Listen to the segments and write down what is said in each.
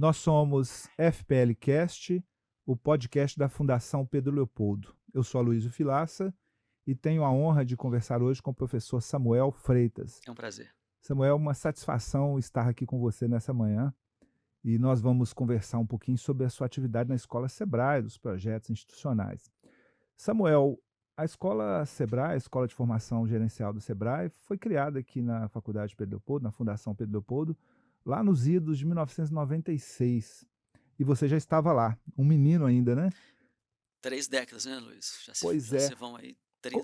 Nós somos FPLcast, o podcast da Fundação Pedro Leopoldo. Eu sou Aloysio Filaça e tenho a honra de conversar hoje com o professor Samuel Freitas. É um prazer. Samuel, uma satisfação estar aqui com você nessa manhã e nós vamos conversar um pouquinho sobre a sua atividade na Escola Sebrae, dos projetos institucionais. Samuel, a Escola Sebrae, a Escola de Formação Gerencial do Sebrae, foi criada aqui na Faculdade Pedro Leopoldo, na Fundação Pedro Leopoldo, lá nos idos de 1996. E você já estava lá, um menino ainda, né? 3 décadas, né, Luiz? Pois Já é. se vão aí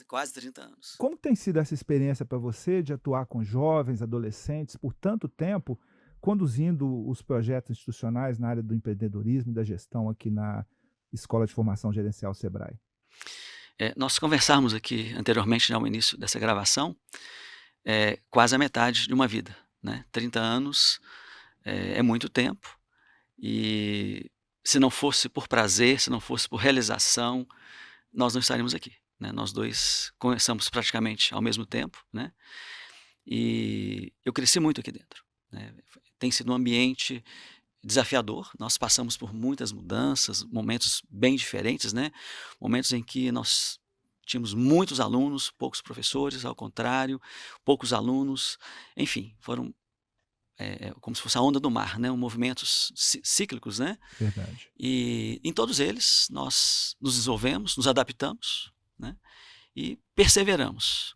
quase 30 anos. Como tem sido essa experiência para você de atuar com jovens, adolescentes, por tanto tempo, conduzindo os projetos institucionais na área do empreendedorismo e da gestão aqui na Escola de Formação Gerencial Sebrae? Nós conversamos aqui anteriormente, ao início dessa gravação, quase a metade de uma vida, né? 30 anos é muito tempo e se não fosse por prazer, se não fosse por realização, nós não estaríamos aqui, né? Nós dois começamos praticamente ao mesmo tempo, né? E eu cresci muito aqui dentro, né? Tem sido um ambiente desafiador, nós passamos por muitas mudanças, momentos bem diferentes, né? Momentos em que nós tínhamos muitos alunos, poucos professores, ao contrário, poucos alunos, enfim, foram como se fosse a onda do mar, né? Movimentos cíclicos, né? Verdade. E em todos eles nós nos desenvolvemos, nos adaptamos, né? E perseveramos.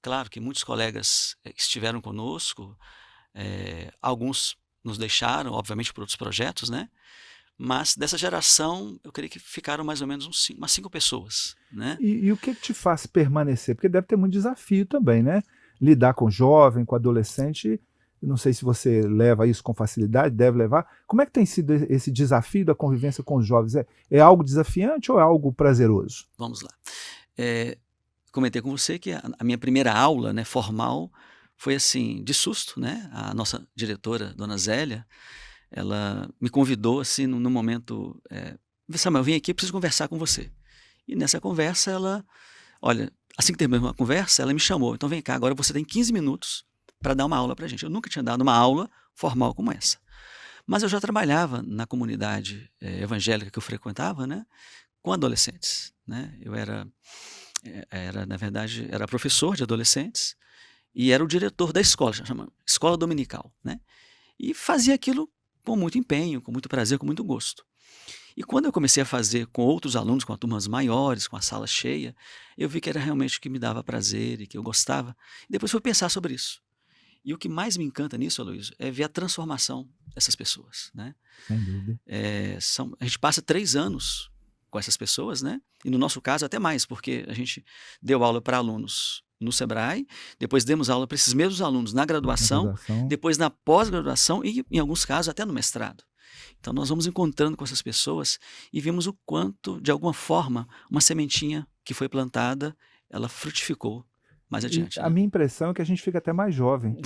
Claro que muitos colegas estiveram conosco, alguns nos deixaram, obviamente, por outros projetos, né? Mas dessa geração, eu creio que ficaram mais ou menos umas 5 pessoas, né? E o que te faz permanecer? Porque deve ter muito desafio também, né? Lidar com jovem, com adolescente, não sei se você leva isso com facilidade, deve levar. Como é que tem sido esse desafio da convivência com os jovens? É algo desafiante ou é algo prazeroso? Vamos lá. Comentei com você que a minha primeira aula, né, formal, foi assim, de susto, né? A nossa diretora, dona Zélia, ela me convidou assim num momento, Samuel, vem aqui, eu preciso conversar com você. E nessa conversa olha, assim que terminou a conversa, ela me chamou, então vem cá, agora você tem 15 minutos para dar uma aula para a gente. Eu nunca tinha dado uma aula formal como essa. Mas eu já trabalhava na comunidade evangélica que eu frequentava, né, com adolescentes, né? Eu na verdade, era professor de adolescentes e era o diretor da escola, chama Escola Dominical, né? E fazia aquilo com muito empenho, com muito prazer, com muito gosto. E quando eu comecei a fazer com outros alunos, com turmas maiores, com a sala cheia, eu vi que era realmente o que me dava prazer e que eu gostava. E depois fui pensar sobre isso. E o que mais me encanta nisso, Aloysio, é ver a transformação dessas pessoas, né? Sem dúvida. A gente passa 3 anos com essas pessoas, né? E no nosso caso até mais, porque a gente deu aula para alunos no Sebrae, depois demos aula para esses mesmos alunos na graduação, depois na pós-graduação e, em alguns casos, até no mestrado. Então nós vamos encontrando com essas pessoas e vimos o quanto, de alguma forma, uma sementinha que foi plantada, ela frutificou mais adiante. A minha impressão é que a gente fica até mais jovem.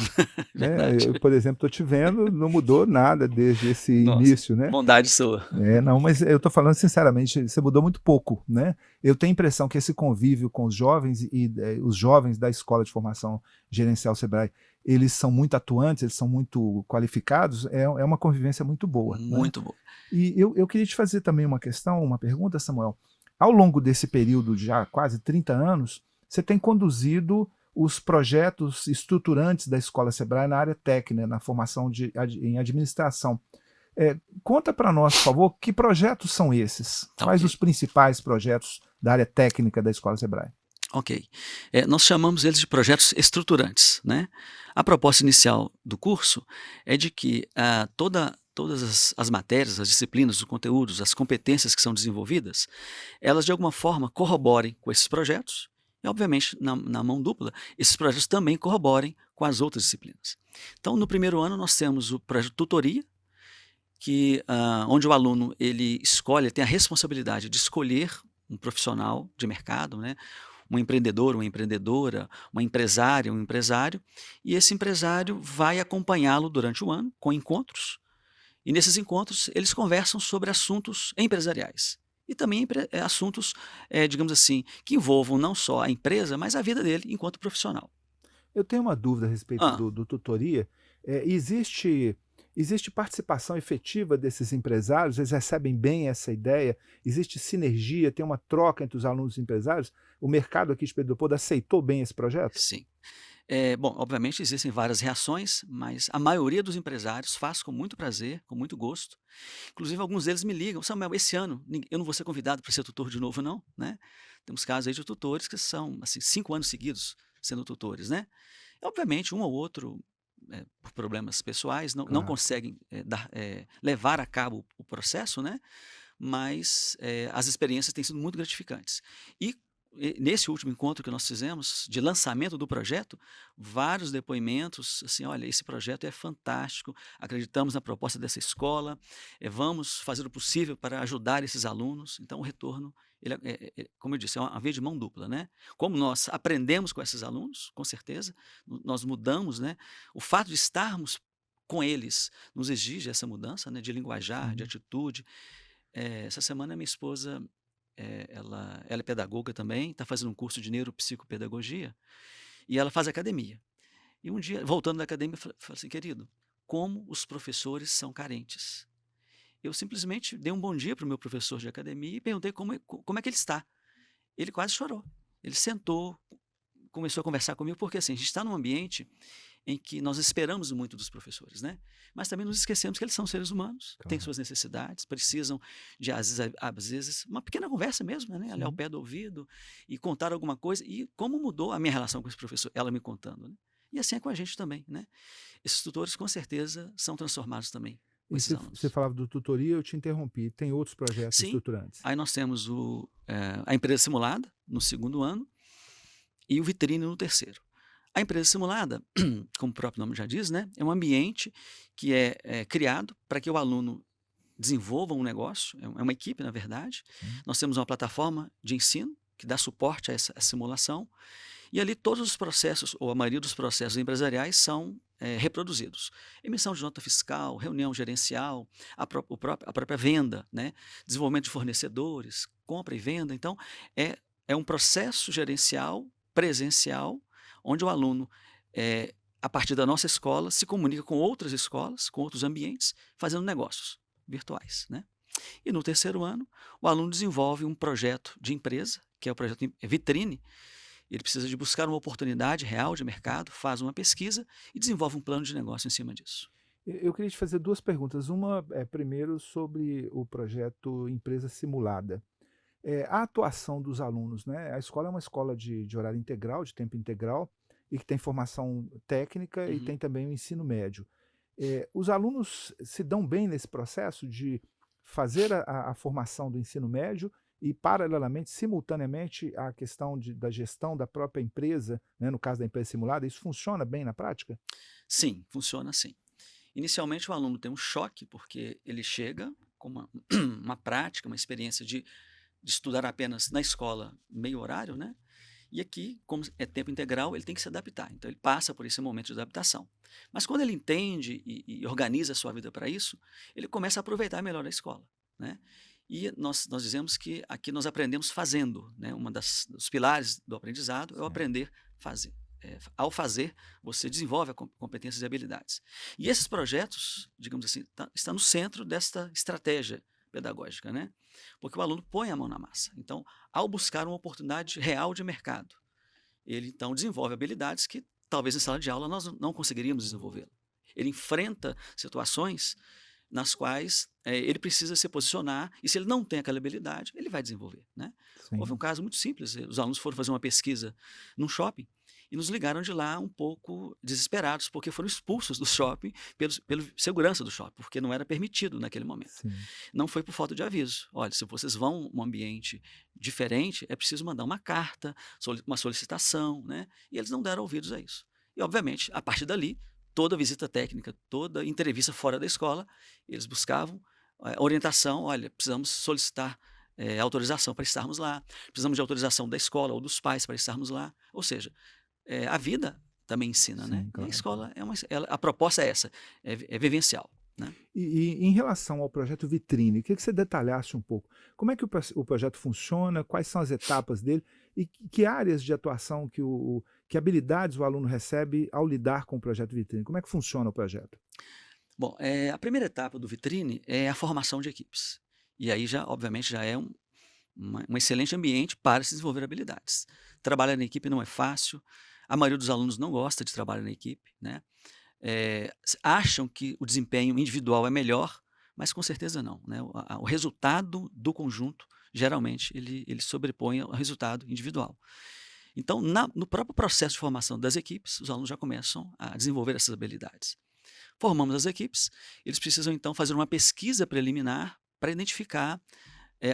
Né? Eu, por exemplo, estou te vendo, não mudou nada desde esse início, né? Bondade sua. Não, mas eu estou falando sinceramente, você mudou muito pouco, né? Eu tenho a impressão que esse convívio com os jovens e os jovens da Escola de Formação Gerencial Sebrae, eles são muito atuantes, eles são muito qualificados, é uma convivência muito boa. Muito boa. E eu queria te fazer também uma pergunta, Samuel. Ao longo desse período de já quase 30 anos, você tem conduzido os projetos estruturantes da Escola Sebrae na área técnica, na formação em administração. Conta para nós, por favor, que projetos são esses? Quais os principais projetos da área técnica da Escola Sebrae? Ok. Nós chamamos eles de projetos estruturantes, né? A proposta inicial do curso é de que todas as matérias, as disciplinas, os conteúdos, as competências que são desenvolvidas, elas de alguma forma corroborem com esses projetos e, obviamente, na mão dupla, esses projetos também corroborem com as outras disciplinas. Então, no primeiro ano, nós temos o projeto tutoria, onde o aluno ele tem a responsabilidade de escolher um profissional de mercado, né? Um empreendedor, uma empreendedora, uma empresária, um empresário, e esse empresário vai acompanhá-lo durante o ano com encontros, e nesses encontros eles conversam sobre assuntos empresariais e também assuntos, digamos assim, que envolvam não só a empresa, mas a vida dele enquanto profissional. Eu tenho uma dúvida a respeito do tutoria. Existe Existe participação efetiva desses empresários? Eles recebem bem essa ideia? Existe sinergia, tem uma troca entre os alunos e empresários? O mercado aqui de Pedro Leopoldo aceitou bem esse projeto? Sim. Bom, obviamente existem várias reações, mas a maioria dos empresários faz com muito prazer, com muito gosto. Inclusive alguns deles me ligam: "Samuel, esse ano eu não vou ser convidado para ser tutor de novo não", né. Temos casos aí de tutores que são, assim, 5 anos seguidos sendo tutores, né. Obviamente um ou outro, por problemas pessoais não Claro. conseguem, levar a cabo o processo, né, mas, as experiências têm sido muito gratificantes. E, nesse último encontro que nós fizemos, de lançamento do projeto, vários depoimentos, assim: "Olha, esse projeto é fantástico, acreditamos na proposta dessa escola, vamos fazer o possível para ajudar esses alunos". Então o retorno, ele como eu disse, é uma via de mão dupla, né. Como nós aprendemos com esses alunos, com certeza, nós mudamos, né, o fato de estarmos com eles nos exige essa mudança, né, de linguajar, de Sim. atitude. Essa semana minha esposa, ela é pedagoga também, está fazendo um curso de neuropsicopedagogia, e ela faz academia. E um dia, voltando da academia, falei assim: "Querido, como os professores são carentes". Eu simplesmente dei um bom dia para o meu professor de academia e perguntei como é que ele está. Ele quase chorou. Ele sentou, começou a conversar comigo, porque assim, a gente está num ambiente em que nós esperamos muito dos professores, né? Mas também nos esquecemos que eles são seres humanos, têm Claro. suas necessidades, precisam de, às vezes, uma pequena conversa mesmo, né? Ali ao Sim. pé do ouvido e contar alguma coisa. E como mudou a minha relação com esse professor, ela me contando, né? E assim é com a gente também, né? Esses tutores, com certeza, são transformados também com E esses você alunos. falava do tutoria, eu te interrompi. Tem outros projetos Sim, estruturantes? aí nós temos a empresa simulada no segundo ano e o vitrine no terceiro. A empresa simulada, como o próprio nome já diz, né, é um ambiente que é criado para que o aluno desenvolva um negócio, é uma equipe, na verdade. Sim. Nós temos uma plataforma de ensino que dá suporte a essa simulação, e ali todos os processos, ou a maioria dos processos empresariais, são reproduzidos. Emissão de nota fiscal, reunião gerencial, a própria venda, né, desenvolvimento de fornecedores, compra e venda. Então, é, é um processo gerencial presencial, onde o aluno, a partir da nossa escola, se comunica com outras escolas, com outros ambientes, fazendo negócios virtuais, né? E no terceiro ano, o aluno desenvolve um projeto de empresa, que é o projeto Vitrine. Ele precisa de buscar uma oportunidade real de mercado, faz uma pesquisa e desenvolve um plano de negócio em cima disso. Eu queria te fazer 2 perguntas. Uma é primeiro sobre o projeto Empresa Simulada. A atuação dos alunos, né, a escola é uma escola de horário integral, de tempo integral, e que tem formação técnica e Uhum. tem também o ensino médio. Os alunos se dão bem nesse processo de fazer a formação do ensino médio e, paralelamente, simultaneamente, a questão da gestão da própria empresa, né, no caso da empresa simulada, isso funciona bem na prática? Sim, funciona assim. Inicialmente, o aluno tem um choque, porque ele chega com uma prática, uma experiência de estudar apenas na escola, meio horário, né? E aqui, como é tempo integral, ele tem que se adaptar. Então, ele passa por esse momento de adaptação. Mas quando ele entende e organiza a sua vida para isso, ele começa a aproveitar melhor a escola, né? E nós dizemos que aqui nós aprendemos fazendo, né? Dos pilares do aprendizado é o Certo. aprender fazer. Ao fazer, você desenvolve competências e habilidades. E esses projetos, digamos assim, está no centro desta estratégia pedagógica, né? Porque o aluno põe a mão na massa. Então, ao buscar uma oportunidade real de mercado, ele então desenvolve habilidades que talvez em sala de aula nós não conseguiríamos desenvolvê-lo. Ele enfrenta situações nas quais ele precisa se posicionar, e se ele não tem aquela habilidade, ele vai desenvolver, né? Houve um Sim. caso muito simples: os alunos foram fazer uma pesquisa num shopping e nos ligaram de lá um pouco desesperados, porque foram expulsos do shopping pelo segurança do shopping, porque não era permitido naquele momento. Sim. Não foi por falta de aviso. Olha, se vocês vão um ambiente diferente, é preciso mandar uma carta, uma solicitação, né? E eles não deram ouvidos a isso. E, obviamente, a partir dali, toda visita técnica, toda entrevista fora da escola, eles buscavam orientação. Olha, precisamos solicitar autorização para estarmos lá, precisamos de autorização da escola ou dos pais para estarmos lá. Ou seja, a vida também ensina, né? Sim, E a claro. escola, a proposta é essa, é vivencial, né? E em relação ao projeto Vitrine, queria que você detalhasse um pouco. Como é que o projeto funciona, quais são as etapas dele e que áreas de atuação, que habilidades o aluno recebe ao lidar com o projeto Vitrine? Como é que funciona o projeto? Bom, a primeira etapa do Vitrine é a formação de equipes. E aí já, obviamente, já é um excelente ambiente para se desenvolver habilidades. Trabalhar em equipe não é fácil, a maioria dos alunos não gosta de trabalhar em equipe, né? Acham que o desempenho individual é melhor, mas com certeza não, né? O resultado do conjunto, geralmente, ele sobrepõe ao resultado individual. Então, no próprio processo de formação das equipes, os alunos já começam a desenvolver essas habilidades. Formamos as equipes, eles precisam então fazer uma pesquisa preliminar para identificar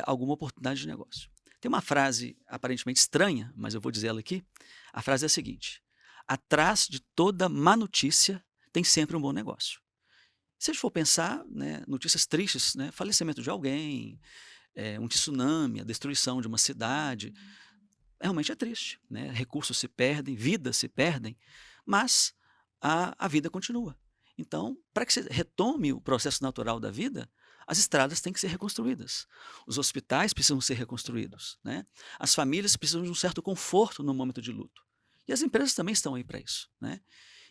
alguma oportunidade de negócio. Tem uma frase aparentemente estranha, mas eu vou dizer ela aqui. A frase é a seguinte: atrás de toda má notícia tem sempre um bom negócio. Se a gente for pensar, né, notícias tristes, né, falecimento de alguém, um tsunami, a destruição de uma cidade, realmente é triste, né? Recursos se perdem, vidas se perdem, mas a vida continua. Então, para que você retome o processo natural da vida, as estradas têm que ser reconstruídas. Os hospitais precisam ser reconstruídos, né? As famílias precisam de um certo conforto no momento de luto. E as empresas também estão aí para isso, né?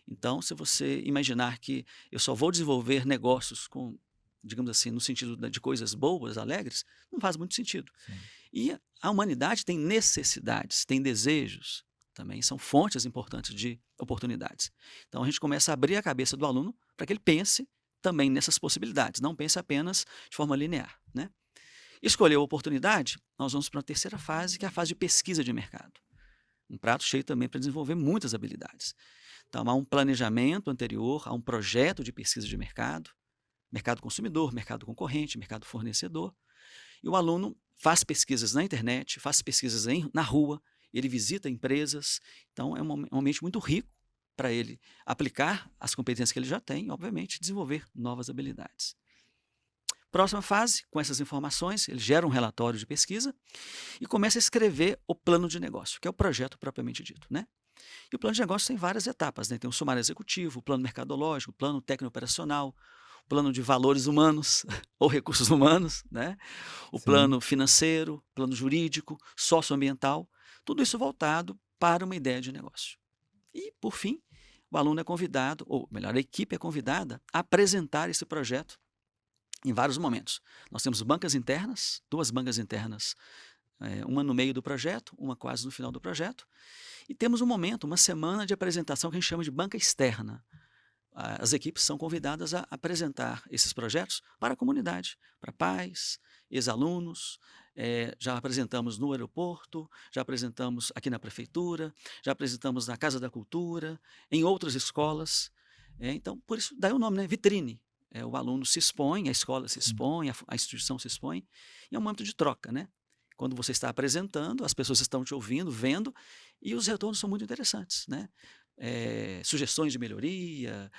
Então, se você imaginar que eu só vou desenvolver negócios com, digamos assim, no sentido de coisas boas, alegres, não faz muito sentido. Sim. E a humanidade tem necessidades, tem desejos, também são fontes importantes de oportunidades. Então a gente começa a abrir a cabeça do aluno para que ele pense também nessas possibilidades, não pense apenas de forma linear, né? Escolheu a oportunidade, nós vamos para a terceira fase, que é a fase de pesquisa de mercado. Um prato cheio também para desenvolver muitas habilidades. Então há um planejamento anterior, há um projeto de pesquisa de mercado, mercado consumidor, mercado concorrente, mercado fornecedor. E o aluno faz pesquisas na internet, faz pesquisas na rua, ele visita empresas. Então, é um ambiente muito rico para ele aplicar as competências que ele já tem e, obviamente, desenvolver novas habilidades. Próxima fase, com essas informações, ele gera um relatório de pesquisa e começa a escrever o plano de negócio, que é o projeto propriamente dito, né? E o plano de negócio tem várias etapas, né? Tem o sumário executivo, o plano mercadológico, o plano técnico-operacional, o plano de valores humanos ou recursos humanos, né? O Sim. plano financeiro, plano jurídico, socioambiental, tudo isso voltado para uma ideia de negócio. E, por fim, o aluno é convidado, ou melhor, a equipe é convidada a apresentar esse projeto em vários momentos. Nós temos bancas internas, duas bancas internas, uma no meio do projeto, uma quase no final do projeto, e temos um momento, uma semana de apresentação que a gente chama de banca externa. As equipes são convidadas a apresentar esses projetos para a comunidade, para pais, ex-alunos. Já apresentamos no aeroporto, já apresentamos aqui na prefeitura, já apresentamos na Casa da Cultura, em outras escolas. Então, por isso, daí o nome, né? Vitrine. O aluno se expõe, a escola se Sim. expõe, a instituição se expõe, e é um momento de troca, né? Quando você está apresentando, as pessoas estão te ouvindo, vendo, e os retornos são muito interessantes, né? Sugestões de melhoria,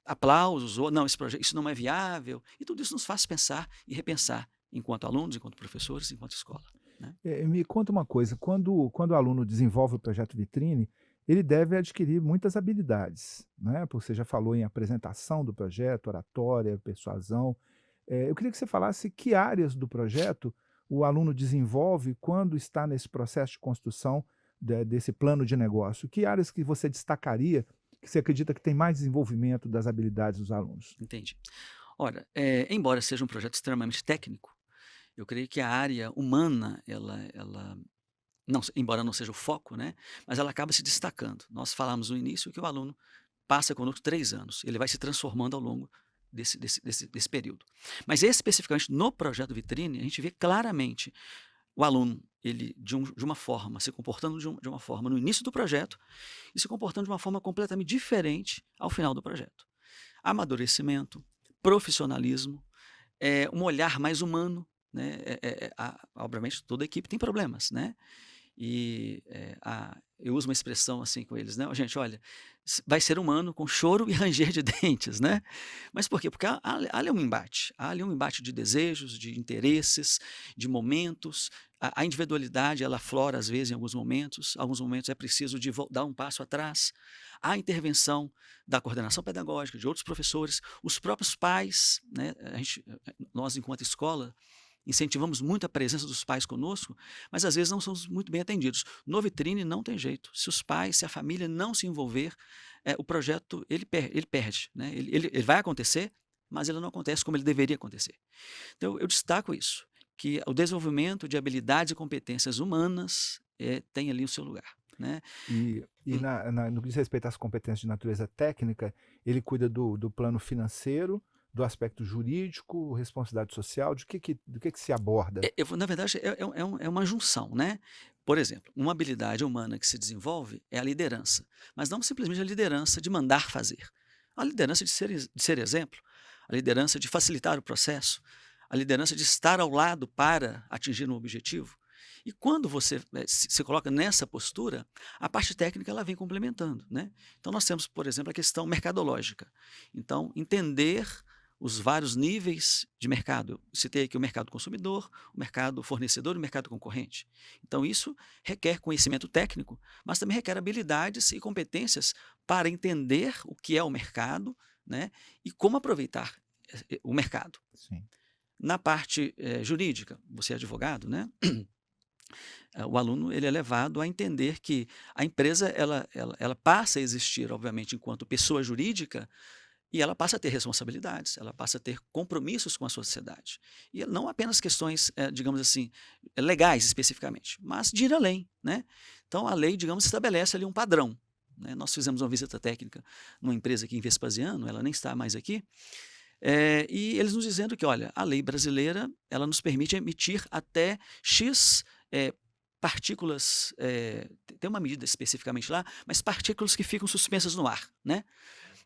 aplausos, ou não, isso não é viável, e tudo isso nos faz pensar e repensar, enquanto alunos, enquanto professores, enquanto escola, né? Me conta uma coisa, quando o aluno desenvolve o projeto Vitrine, ele deve adquirir muitas habilidades, né, porque você já falou em apresentação do projeto, oratória, persuasão. Eu queria que você falasse que áreas do projeto o aluno desenvolve quando está nesse processo de construção desse plano de negócio. Que áreas que você destacaria, que você acredita que tem mais desenvolvimento das habilidades dos alunos? Entendi. Olha, embora seja um projeto extremamente técnico, eu creio que a área humana, ela não, embora não seja o foco, né, mas ela acaba se destacando. Nós falamos no início que o aluno passa conosco 3 anos, ele vai se transformando ao longo desse período. Mas especificamente no projeto Vitrine, a gente vê claramente o aluno, ele de uma forma, se comportando de uma forma no início do projeto e se comportando de uma forma completamente diferente ao final do projeto. Amadurecimento, profissionalismo, um olhar mais humano, né? Obviamente toda equipe tem problemas, né? E eu uso uma expressão assim com eles, né? "Ó, gente, olha, vai ser humano com choro e ranger de dentes, né? Mas por quê? Porque há ali um embate, há ali um embate de desejos, de interesses, de momentos. A individualidade ela aflora às vezes em alguns momentos é preciso de dar um passo atrás. Há intervenção da coordenação pedagógica, de outros professores, os próprios pais, né? Nós enquanto escola incentivamos muito a presença dos pais conosco, mas às vezes não somos muito bem atendidos. No Vitrine não tem jeito. Se os pais, se a família não se envolver, o projeto ele perde, né? Ele vai acontecer, mas ele não acontece como ele deveria acontecer. Então eu destaco isso, que o desenvolvimento de habilidades e competências humanas tem ali o seu lugar, né? E Hum. no que diz respeito às competências de natureza técnica, ele cuida do plano financeiro, do aspecto jurídico, responsabilidade social, do que se aborda? Na verdade, é uma junção, né. Por exemplo, uma habilidade humana que se desenvolve é a liderança, mas não simplesmente a liderança de mandar fazer. A liderança de ser exemplo, a liderança de facilitar o processo, a liderança de estar ao lado para atingir um objetivo. E quando você, se coloca nessa postura, a parte técnica ela vem complementando, né. Então nós temos, por exemplo, a questão mercadológica. Então entender os vários níveis de mercado. Eu citei aqui o mercado consumidor, o mercado fornecedor e o mercado concorrente. Então, isso requer conhecimento técnico, mas também requer habilidades e competências para entender o que é o mercado, né, e como aproveitar o mercado. Sim, Na parte jurídica, você é advogado, né? O aluno ele é levado a entender que a empresa ela passa a existir, obviamente, enquanto pessoa jurídica, e ela passa a ter responsabilidades, ela passa a ter compromissos com a sociedade. E não apenas questões, digamos assim, legais especificamente, mas de ir além, né. Então a lei, digamos, estabelece ali um padrão, né. Nós fizemos uma visita técnica numa empresa aqui em Vespasiano, ela nem está mais aqui, e eles nos dizendo que: "Olha, a lei brasileira, ela nos permite emitir até X, partículas", tem uma medida especificamente lá, mas partículas que ficam suspensas no ar, né.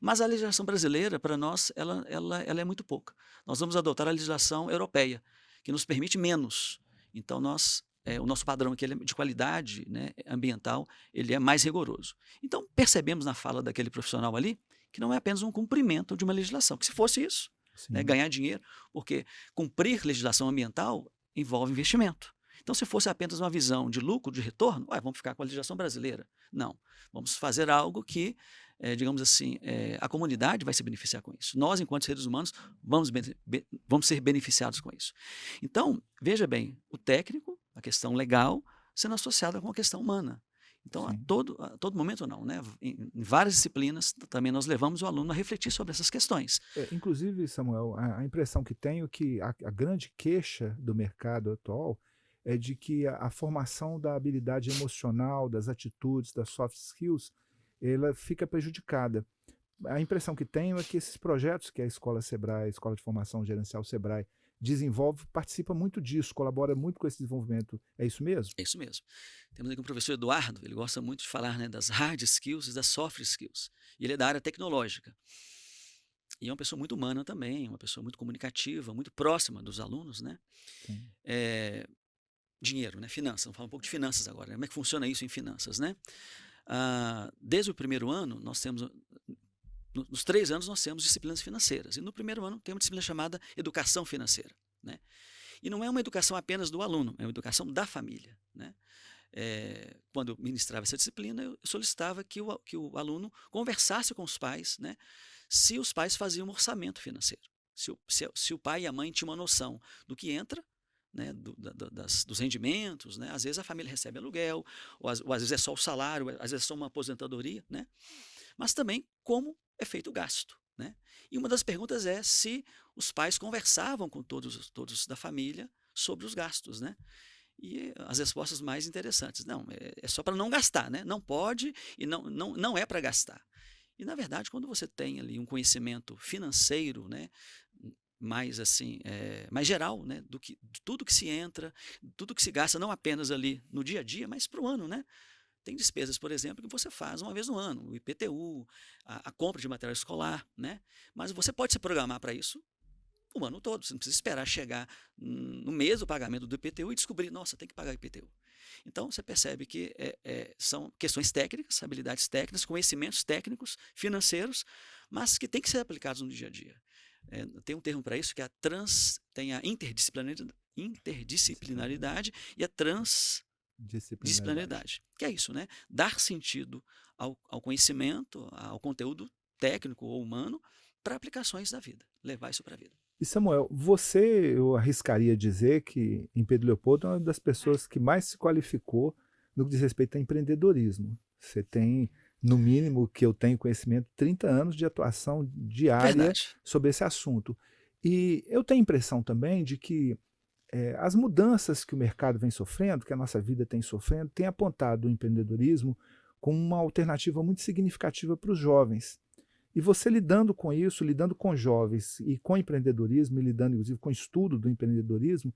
Mas a legislação brasileira, para nós, ela é muito pouca. Nós vamos adotar a legislação europeia, que nos permite menos. Então o nosso padrão aqui ele é de qualidade, né, ambiental, ele é mais rigoroso. Então percebemos na fala daquele profissional ali, que não é apenas um cumprimento de uma legislação, que se fosse isso, né, sim. ganhar dinheiro, porque cumprir legislação ambiental envolve investimento. Então se fosse apenas uma visão de lucro, de retorno, ué, vamos ficar com a legislação brasileira. Não, vamos fazer algo que digamos assim, a comunidade vai se beneficiar com isso. Nós, enquanto seres humanos, vamos ser beneficiados com isso. Então, veja bem, o técnico, a questão legal, sendo associada com a questão humana. Então, Sim. a todo momento não, né? Em várias disciplinas, também nós levamos o aluno a refletir sobre essas questões. Inclusive, Samuel, a impressão que tenho é que a grande queixa do mercado atual é de que a formação da habilidade emocional, das atitudes, das soft skills, ela fica prejudicada. A impressão que tenho é que esses projetos que a Escola Sebrae, a Escola de Formação Gerencial Sebrae, desenvolve, participa muito disso, colabora muito com esse desenvolvimento. É isso mesmo? É isso mesmo. Temos aqui um professor Eduardo, ele gosta muito de falar, né, das hard skills e das soft skills. E ele é da área tecnológica. E é uma pessoa muito humana também, uma pessoa muito comunicativa, muito próxima dos alunos, né? Sim, Eh, dinheiro, né? Finanças. Vamos falar um pouco de finanças agora, né? Como é que funciona isso em finanças, né? Desde o primeiro ano, nós temos, nos 3 anos, nós temos disciplinas financeiras. E no primeiro ano, tem uma disciplina chamada educação financeira, né? E não é uma educação apenas do aluno, é uma educação da família, né? Quando eu ministrava essa disciplina, eu solicitava que o aluno conversasse com os pais, né, se os pais faziam um orçamento financeiro, se o pai e a mãe tinham uma noção do que entra, né, dos rendimentos, né, às vezes a família recebe aluguel, ou às vezes é só o salário, às vezes é só uma aposentadoria, né, mas também como é feito o gasto. Né? E uma das perguntas é se os pais conversavam com todos da família sobre os gastos, né? E as respostas mais interessantes, não, é só para não gastar, né? Não pode e não é para gastar. E na verdade, quando você tem ali um conhecimento financeiro, né, mais assim, mais geral, né, de tudo que se entra, tudo que se gasta, não apenas ali no dia a dia, mas para o ano, né? Tem despesas, por exemplo, que você faz uma vez no ano, o IPTU, a compra de material escolar, né? Mas você pode se programar para isso o ano todo. Você não precisa esperar chegar no mês do pagamento do IPTU e descobrir, nossa, tem que pagar IPTU. Então, você percebe que são questões técnicas, habilidades técnicas, conhecimentos técnicos, financeiros, mas que têm que ser aplicados no dia a dia. Tem um termo para isso que é tem a interdisciplinaridade e a disciplinaridade. disciplinaridade. Que é isso, né? Dar sentido ao conhecimento, ao conteúdo técnico ou humano para aplicações da vida. Levar isso para a vida. E Samuel, você, eu arriscaria dizer que em Pedro Leopoldo é uma das pessoas que mais se qualificou no que diz respeito a empreendedorismo. Você tem, no mínimo, que eu tenho conhecimento, 30 anos de atuação diária Verdade. sobre esse assunto. E eu tenho a impressão também de que as mudanças que o mercado vem sofrendo, que a nossa vida tem sofrendo, tem apontado o empreendedorismo como uma alternativa muito significativa para os jovens. E você lidando com isso, lidando com jovens e com empreendedorismo, e lidando inclusive com o estudo do empreendedorismo,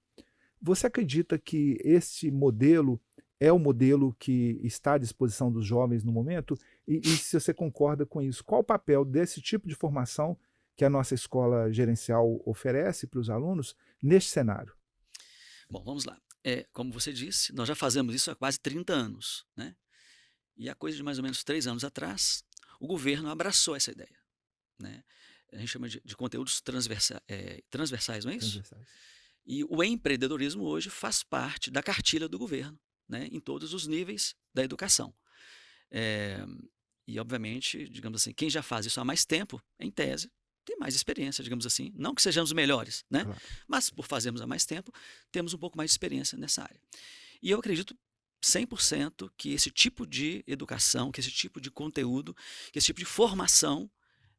você acredita que esse modelo é o modelo que está à disposição dos jovens no momento? E se você concorda com isso, qual o papel desse tipo de formação que a nossa escola gerencial oferece para os alunos neste cenário? Bom, vamos lá. Como você disse, nós já fazemos isso há quase 30 anos, né? E há coisa de mais ou menos 3 anos atrás, o governo abraçou essa ideia, né? A gente chama de conteúdos transversais, não é isso? Transversais. E o empreendedorismo hoje faz parte da cartilha do governo, né, em todos os níveis da educação. Eh, e obviamente, digamos assim, quem já faz isso há mais tempo, em tese, tem mais experiência, digamos assim. Não que sejamos melhores, né? Claro. Mas por fazermos há mais tempo, temos um pouco mais de experiência nessa área. E eu acredito 100% que esse tipo de educação, que esse tipo de conteúdo, que esse tipo de formação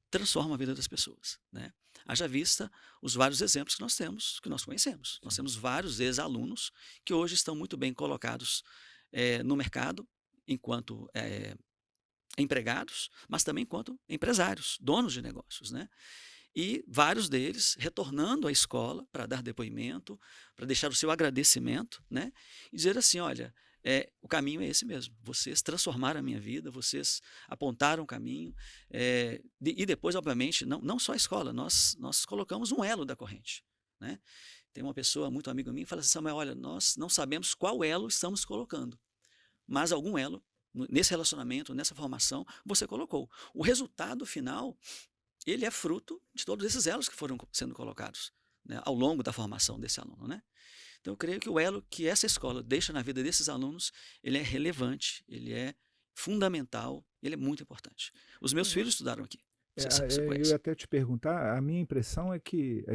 transforma a vida das pessoas, né? Haja vista os vários exemplos que nós temos, que nós conhecemos. Nós Sim. temos vários ex-alunos que hoje estão muito bem colocados no mercado, enquanto empregados, mas também enquanto empresários, donos de negócios, né? E vários deles retornando à escola para dar depoimento, para deixar o seu agradecimento, né? E dizer assim: olha, o caminho é esse mesmo. Vocês transformaram a minha vida, vocês apontaram o caminho. E depois, obviamente, não só a escola, nós colocamos um elo da corrente, né? Tem uma pessoa muito amiga minha que fala assim: Samuel, olha, nós não sabemos qual elo estamos colocando, mas algum elo nesse relacionamento, nessa formação, você colocou. O resultado final, ele é fruto de todos esses elos que foram sendo colocados, né, ao longo da formação desse aluno, né? Então eu creio que o elo que essa escola deixa na vida desses alunos, ele é relevante, ele é fundamental, ele é muito importante. Os meus filhos estudaram aqui, você Eu ia conhece. até te perguntar, a minha impressão é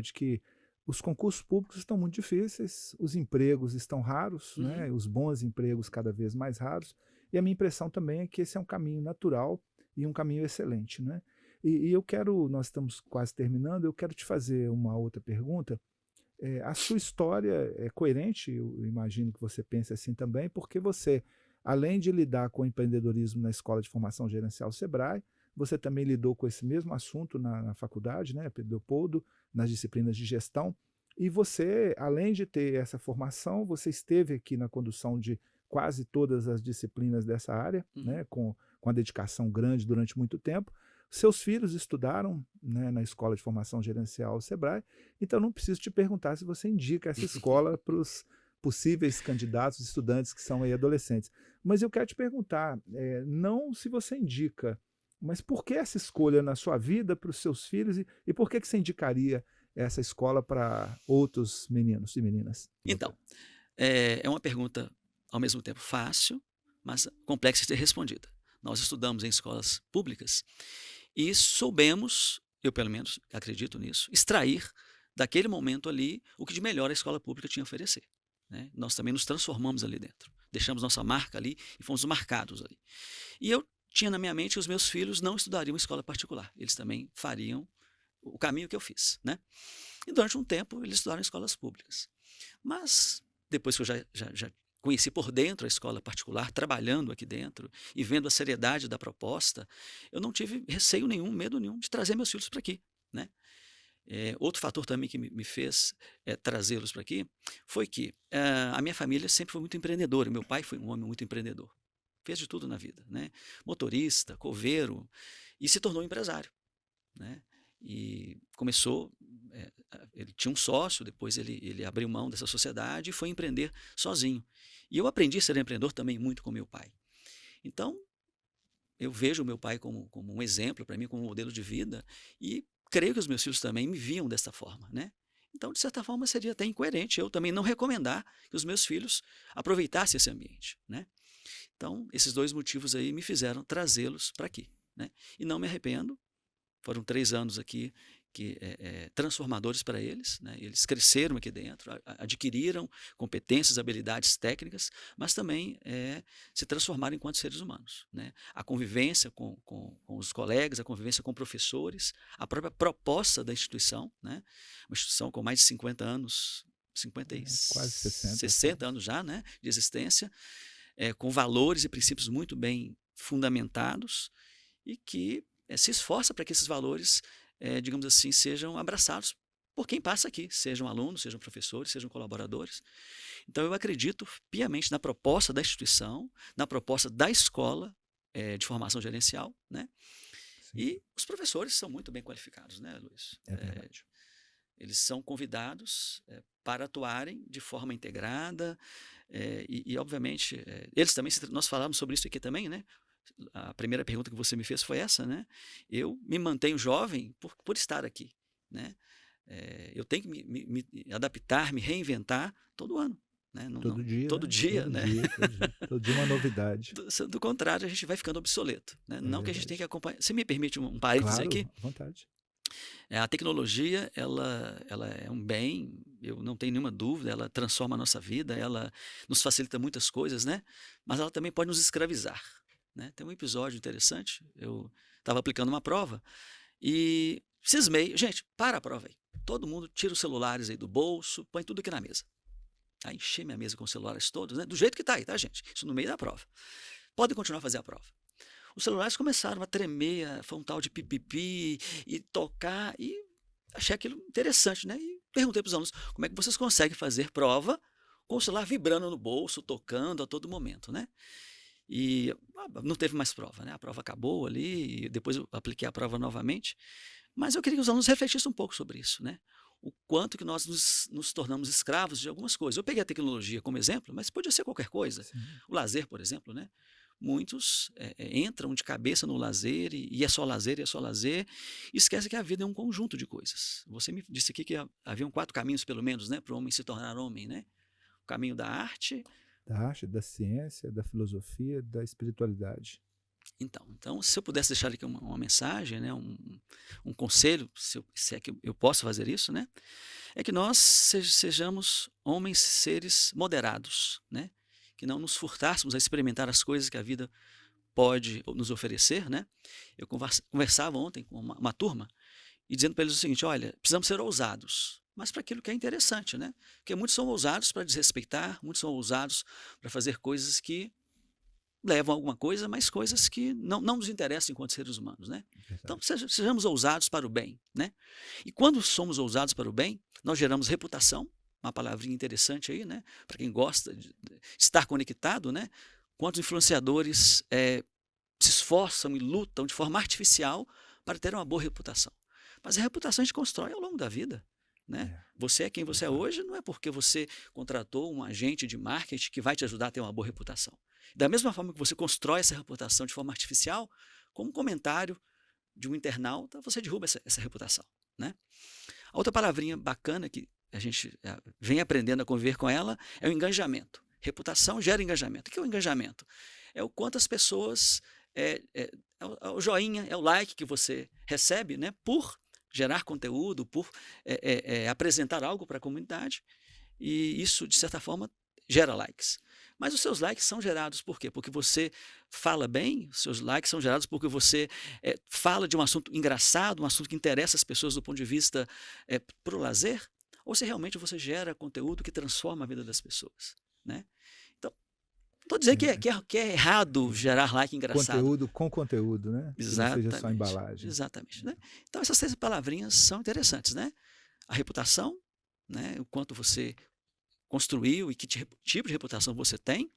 de que os concursos públicos estão muito difíceis, os empregos estão raros, Uhum. né, os bons empregos cada vez mais raros, e a minha impressão também é que esse é um caminho natural e um caminho excelente, né? E eu quero, nós estamos quase terminando, eu quero te fazer uma outra pergunta. A sua história é coerente, eu imagino que você pense assim também, porque você, além de lidar com empreendedorismo na Escola de Formação Gerencial Sebrae, você também lidou com esse mesmo assunto na faculdade, né, Pedro Leopoldo, nas disciplinas de gestão, e você, além de ter essa formação, você esteve aqui na condução de quase todas as disciplinas dessa área, Uhum. né, com a dedicação grande durante muito tempo. Seus filhos estudaram, né, na Escola de Formação Gerencial Sebrae, então não preciso te perguntar se você indica essa escola para os possíveis candidatos, estudantes que são aí adolescentes. Mas eu quero te perguntar, não se você indica, mas por que essa escolha na sua vida para os seus filhos e por que você indicaria essa escola para outros meninos e meninas? Então, é uma pergunta ao mesmo tempo fácil, mas complexa de ser respondida. Nós estudamos em escolas públicas e soubemos, eu pelo menos acredito nisso, extrair daquele momento ali o que de melhor a escola pública tinha a oferecer, né? Nós também nos transformamos ali dentro, deixamos nossa marca ali e fomos marcados ali. E eu tinha na minha mente que os meus filhos não estudariam em escola particular, eles também fariam o caminho que eu fiz, né? E durante um tempo eles estudaram em escolas públicas. Mas depois que eu já conheci por dentro a escola particular, trabalhando aqui dentro e vendo a seriedade da proposta, eu não tive receio nenhum, medo nenhum de trazer meus filhos para aqui, né? Outro fator também que me fez trazê-los para aqui foi que a minha família sempre foi muito empreendedora. Meu pai foi um homem muito empreendedor, fez de tudo na vida, né? Motorista, coveiro, e se tornou empresário, né? E começou, ele tinha um sócio, depois ele abriu mão dessa sociedade e foi empreender sozinho. E eu aprendi a ser empreendedor também muito com meu pai. Então, eu vejo o meu pai como um exemplo para mim, como um modelo de vida, e creio que os meus filhos também me viam dessa forma, né? Então, de certa forma, seria até incoerente eu também não recomendar que os meus filhos aproveitassem esse ambiente, né? Então, esses dois motivos aí me fizeram trazê-los para aqui, né? E não me arrependo. Foram 3 anos aqui transformadores para eles, né? Eles cresceram aqui dentro, adquiriram competências, habilidades técnicas, mas também se transformaram enquanto seres humanos, né? A convivência com os colegas, a convivência com professores, a própria proposta da instituição, né? Uma instituição com mais de 50 anos, 50 e Quase 60, 60 anos já, né, de existência, com valores e princípios muito bem fundamentados e que se esforça para que esses valores, digamos assim, sejam abraçados por quem passa aqui, sejam alunos, sejam professores, sejam colaboradores. Então, eu acredito piamente na proposta da instituição, na proposta da escola de formação gerencial, né? Sim, E os professores são muito bem qualificados, né, Luiz? é verdade. Eles são convidados para atuarem de forma integrada e obviamente, eles também, nós falamos sobre isso aqui também, né? A primeira pergunta que você me fez foi essa, né? Eu me mantenho jovem por estar aqui, né? Eu tenho que me adaptar, me reinventar todo ano, né? Todo dia, Todo né? dia, Todo né? dia, todo dia. Todo dia uma novidade. Do contrário, a gente vai ficando obsoleto, né? É Não que a gente tenha que verdade. acompanhar. Você me permite um parênteses Claro, aqui? à vontade. A tecnologia, ela é um bem, eu não tenho nenhuma dúvida, ela transforma a nossa vida, ela nos facilita muitas coisas, né? Mas ela também pode nos escravizar, né? Tem um episódio interessante, eu estava aplicando uma prova e cismei, gente, para a prova aí. Todo mundo tira os celulares aí do bolso, põe tudo aqui na mesa. Aí enchei minha mesa com os celulares todos, né? Do jeito que está aí, tá, gente? Isso no meio da prova. Podem continuar a fazer a prova. Os celulares começaram a tremer, foi um tal de pipipi e tocar, e achei aquilo interessante, né? E perguntei para os alunos, como é que vocês conseguem fazer prova com o celular vibrando no bolso, tocando a todo momento, né? E não teve mais prova, né? A prova acabou ali, e depois eu apliquei a prova novamente, mas eu queria que os alunos refletissem um pouco sobre isso, né? O quanto que nós nos tornamos escravos de algumas coisas. Eu peguei a tecnologia como exemplo, mas podia ser qualquer coisa. Sim. O lazer, por exemplo, né? Muitos entram de cabeça no lazer e é só lazer, e é só lazer, e esquece que a vida é um conjunto de coisas. Você me disse aqui que haviam 4 caminhos, pelo menos, né, para o homem se tornar homem, né? O caminho da arte. Da arte, da ciência, da filosofia, da espiritualidade. Então, se eu pudesse deixar aqui uma mensagem, né, um conselho, se é que eu posso fazer isso, né, é que nós sejamos homens, seres moderados, né, que não nos furtássemos a experimentar as coisas que a vida pode nos oferecer, né? Eu conversava ontem com uma turma e dizendo para eles o seguinte, olha, precisamos ser ousados, mas para aquilo que é interessante, né? Porque muitos são ousados para desrespeitar, muitos são ousados para fazer coisas que levam a alguma coisa, mas coisas que não nos interessam enquanto seres humanos, né? Então, Verdade. sejamos ousados para o bem, né? E quando somos ousados para o bem, nós geramos reputação, uma palavrinha interessante aí, né? Para quem gosta de estar conectado, né? Quantos influenciadores se esforçam e lutam de forma artificial para ter uma boa reputação. Mas a reputação a gente constrói ao longo da vida, né? É, Você é quem você é verdade. hoje, não é porque você contratou um agente de marketing que vai te ajudar a ter uma boa reputação. Da mesma forma que você constrói essa reputação de forma artificial, com um comentário de um internauta, você derruba essa reputação, né? A outra palavrinha bacana que a gente vem aprendendo a conviver com ela é o engajamento. Reputação gera engajamento. O que é o engajamento? É o quanto as pessoas, é o joinha, é o like que você recebe, né, por gerar conteúdo, por apresentar algo para a comunidade, e isso, de certa forma, gera likes. Mas os seus likes são gerados por quê? Porque você fala bem, os seus likes são gerados porque você fala de um assunto engraçado, um assunto que interessa as pessoas do ponto de vista para o lazer, ou se realmente você gera conteúdo que transforma a vida das pessoas, né? Então, não estou dizendo É, que é errado gerar like engraçado. conteúdo com conteúdo, né? Que não seja só Exatamente, embalagem. exatamente, né? Então, essas 3 palavrinhas são interessantes, né? A reputação, né? O quanto você construiu e que tipo de reputação você tem,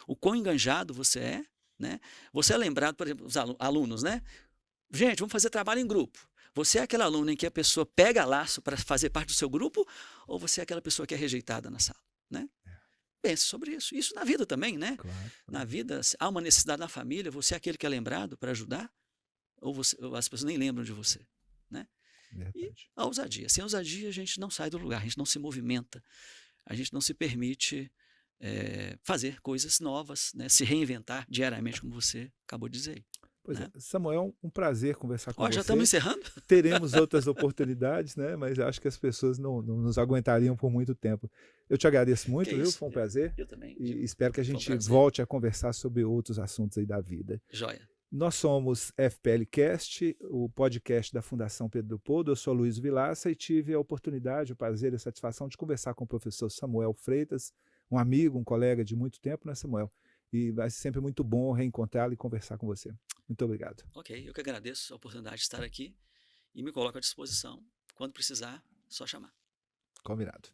o quão enganjado você é, né? Você é lembrado, por exemplo, os alunos, né? Gente, vamos fazer trabalho em grupo. Você é aquele aluno em que a pessoa pega laço para fazer parte do seu grupo, ou você é aquela pessoa que é rejeitada na sala, né? Pense sobre isso. Isso na vida também, né? Claro, Na claro. vida, há uma necessidade na família, você é aquele que é lembrado para ajudar, ou as pessoas nem lembram de você, né? E Verdade. a ousadia. Sem ousadia, a gente não sai do lugar, a gente não se movimenta, a gente não se permite fazer coisas novas, né? Se reinventar diariamente, como você acabou de dizer. Pois é, né? Samuel, um prazer conversar com Ó, já estamos você. encerrando? Teremos outras oportunidades, né? Mas acho que as pessoas não nos aguentariam por muito tempo. Eu te agradeço Que muito, é viu? isso? Foi um prazer Eu também e digo. espero que a Foi um gente prazer. volte a conversar sobre outros assuntos aí da vida. Joia. Nós somos FPLcast, o podcast da Fundação Pedro Leopoldo. Eu sou Luiz Vilaça e tive a oportunidade, o prazer e a satisfação de conversar com o professor Samuel Freitas, um amigo, um colega de muito tempo, né, Samuel? E vai ser sempre muito bom reencontrá-lo e conversar com você. Muito obrigado. Ok, eu que agradeço a oportunidade de estar aqui e me coloco à disposição. Quando precisar, só chamar. Combinado.